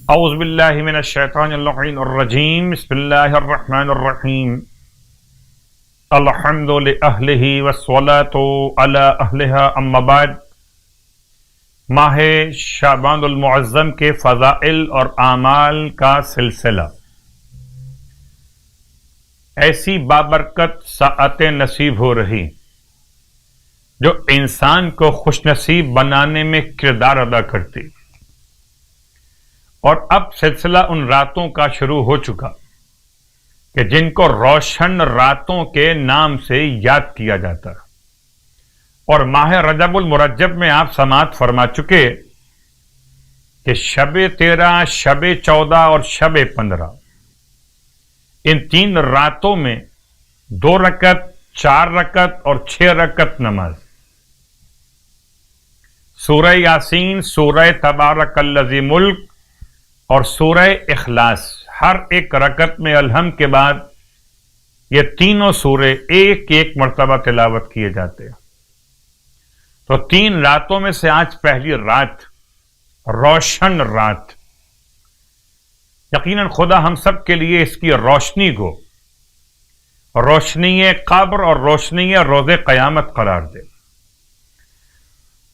اعوذ باللہ من الشیطان اللعین الرجیم بسم اللہ الرحمن الرحیم الحمد لأہلہ والصلاة علی اہلہا اما بعد۔ ماہ شعبان المعظم کے فضائل اور اعمال کا سلسلہ، ایسی بابرکت ساعتیں نصیب ہو رہی جو انسان کو خوش نصیب بنانے میں کردار ادا کرتی، اور اب سلسلہ ان راتوں کا شروع ہو چکا کہ جن کو روشن راتوں کے نام سے یاد کیا جاتا ہے، اور ماہ رجب المرجب میں آپ سماعت فرما چکے کہ شب 13، شب 14 اور شب 15، ان 3 راتوں میں 2 رکعت، 4 رکعت اور 6 رکعت نماز، سورہ یاسین، سورہ تبارک الذی ملک اور سورہ اخلاص، ہر ایک رکعت میں الحمد کے بعد یہ تینوں سورے ایک ایک مرتبہ تلاوت کیے جاتے ہیں۔ تو 3 راتوں میں سے آج پہلی رات، روشن رات، یقیناً خدا ہم سب کے لیے اس کی روشنی کو روشنی قبر اور روشنی روز قیامت قرار دے۔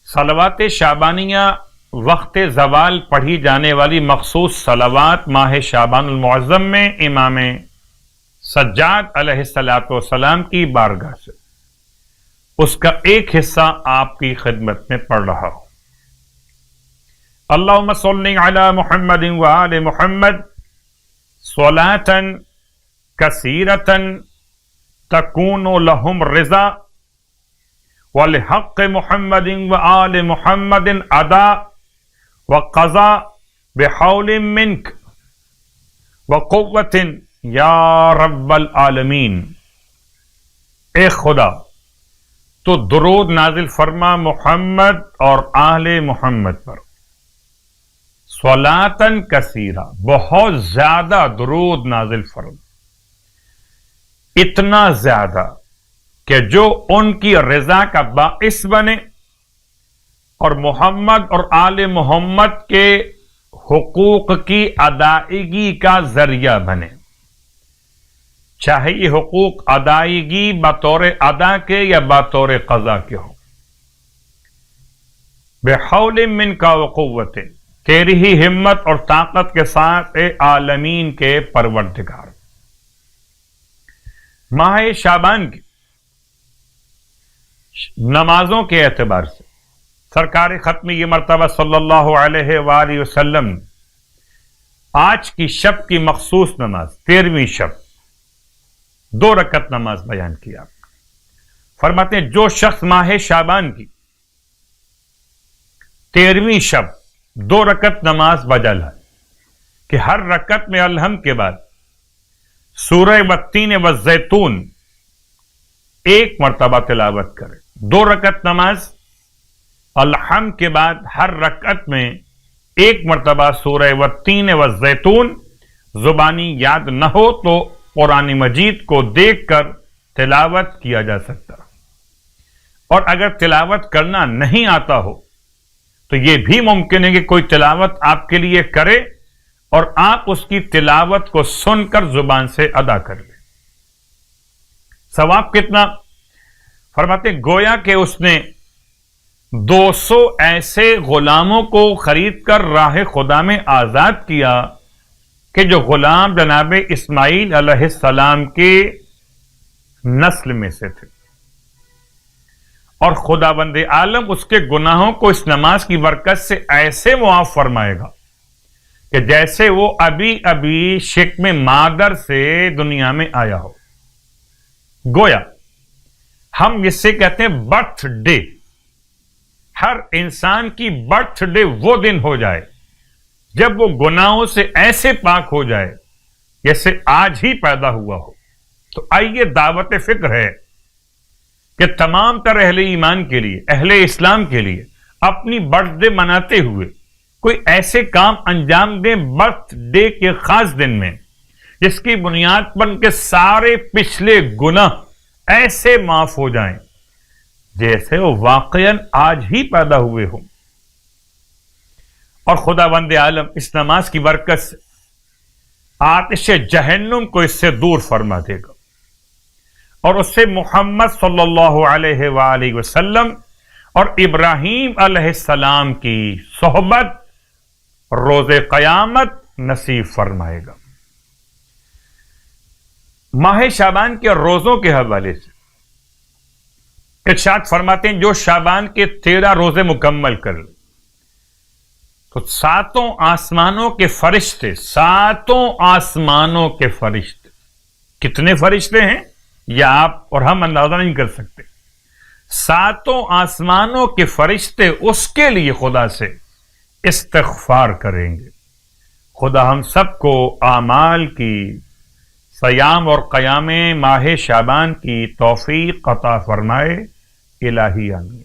صلوات شعبانیہ وقت زوال پڑھی جانے والی مخصوص صلوات ماہ شعبان المعظم میں امام سجاد علیہ السلام کی بارگاہ سے اس کا ایک حصہ آپ کی خدمت میں پڑھ رہا ہوں۔ اللہم صلی علی محمد وآل محمد صلاۃ کثیرۃ تکون لہم رضا ولحق محمد وآل محمد ادا وقضا بحول منک وقوت یا رب العالمین۔ اے خدا تو درود نازل فرما محمد اور آل محمد پر، صلاۃً کثیرہ، بہت زیادہ درود نازل فرما، اتنا زیادہ کہ جو ان کی رضا کا باعث بنے اور محمد اور آل محمد کے حقوق کی ادائیگی کا ذریعہ بنے، چاہے یہ حقوق ادائیگی بطور ادا کے یا بطور قضا کے ہو۔ بحول منک وقوت، تیری ہی ہمت اور طاقت کے ساتھ اے عالمین کے پروردگار۔ ماہ شعبان کی نمازوں کے اعتبار سے سرکار ختم یہ مرتبہ صلی اللہ علیہ وآلہ وسلم آج کی شب کی مخصوص نماز، 13ویں شب، 2 رکعت نماز بیان کیا۔ فرماتے ہیں جو شخص ماہ شعبان کی 13ویں شب 2 رکعت نماز بجا لائے کہ ہر رکعت میں الحمد کے بعد سورہ والتین والزیتون 1 مرتبہ تلاوت کرے، 2 رکعت نماز الحمد کے بعد ہر رکعت میں 1 مرتبہ سورہ والتین والزیتون، زبانی یاد نہ ہو تو قرآن مجید کو دیکھ کر تلاوت کیا جا سکتا، اور اگر تلاوت کرنا نہیں آتا ہو تو یہ بھی ممکن ہے کہ کوئی تلاوت آپ کے لیے کرے اور آپ اس کی تلاوت کو سن کر زبان سے ادا کر لیں۔ ثواب کتنا؟ فرماتے گویا کہ اس نے 200 ایسے غلاموں کو خرید کر راہ خدا میں آزاد کیا کہ جو غلام جناب اسماعیل علیہ السلام کے نسل میں سے تھے، اور خداوند عالم اس کے گناہوں کو اس نماز کی برکت سے ایسے معاف فرمائے گا کہ جیسے وہ ابھی ابھی شکم مادر سے دنیا میں آیا ہو۔ گویا ہم اس سے کہتے ہیں برتھ ڈے، ہر انسان کی برتھ ڈے وہ دن ہو جائے جب وہ گناہوں سے ایسے پاک ہو جائے جیسے آج ہی پیدا ہوا ہو۔ تو آئیے دعوت فکر ہے کہ تمام تر اہل ایمان کے لیے، اہل اسلام کے لیے اپنی برتھ ڈے مناتے ہوئے کوئی ایسے کام انجام دیں برتھ ڈے کے خاص دن میں جس کی بنیاد پر ان کے سارے پچھلے گناہ ایسے معاف ہو جائیں جیسے وہ واقعاً آج ہی پیدا ہوئے ہوں۔ اور خدا بند عالم اس نماز کی برکت سے آتش جہنم کو اس سے دور فرما دے گا، اور اس سے محمد صلی اللہ علیہ وآلہ وسلم اور ابراہیم علیہ السلام کی صحبت روز قیامت نصیب فرمائے گا۔ ماہ شعبان کے روزوں کے حوالے سے ارشاد فرماتے ہیں جو شعبان کے 13 روزے مکمل کر لے تو 7 آسمانوں کے فرشتے، 7 آسمانوں کے فرشتے، کتنے فرشتے ہیں یہ آپ اور ہم اندازہ نہیں کر سکتے، 7 آسمانوں کے فرشتے اس کے لیے خدا سے استغفار کریں گے۔ خدا ہم سب کو اعمال کی، صیام اور قیام ماہ شعبان کی توفیق عطا فرمائے، الہی آمین۔